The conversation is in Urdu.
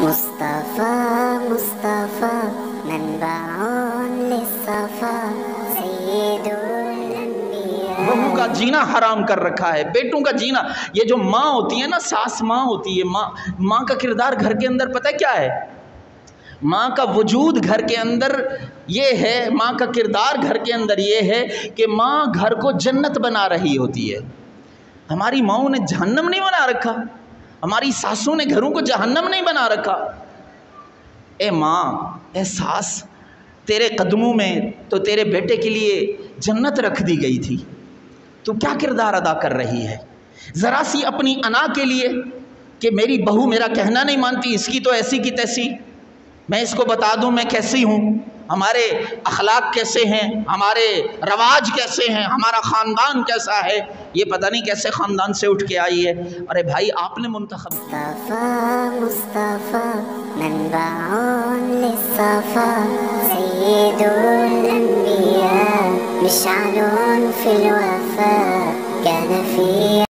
مصطفى مصطفى منبع للصفا سید الانبیاء۔ بہو کا جینا حرام کر رکھا ہے، بیٹوں کا جینا۔ یہ جو ماں ہوتی ہے نا، ساس ماں ہوتی ہے، ماں کا کردار گھر کے اندر پتہ کیا ہے؟ ماں کا وجود گھر کے اندر یہ ہے، ماں کا کردار گھر کے اندر یہ ہے کہ ماں گھر کو جنت بنا رہی ہوتی ہے۔ ہماری ماؤں نے جہنم نہیں بنا رکھا، ہماری ساسوں نے گھروں کو جہنم نہیں بنا رکھا۔ اے ماں، اے ساس، تیرے قدموں میں تو تیرے بیٹے کے لیے جنت رکھ دی گئی تھی، تو کیا کردار ادا کر رہی ہے؟ ذرا سی اپنی انا کے لیے کہ میری بہو میرا کہنا نہیں مانتی، اس کی تو ایسی کی تیسی، میں اس کو بتا دوں میں کیسی ہوں، ہمارے اخلاق کیسے ہیں، ہمارے رواج کیسے ہیں، ہمارا خاندان کیسا ہے، یہ پتہ نہیں کیسے خاندان سے اٹھ کے آئی ہے۔ ارے بھائی، آپ نے منتخب کیا۔ مصطفى مصطفى منبع للصفا سید الانبیاء مشعل في الوفا كان في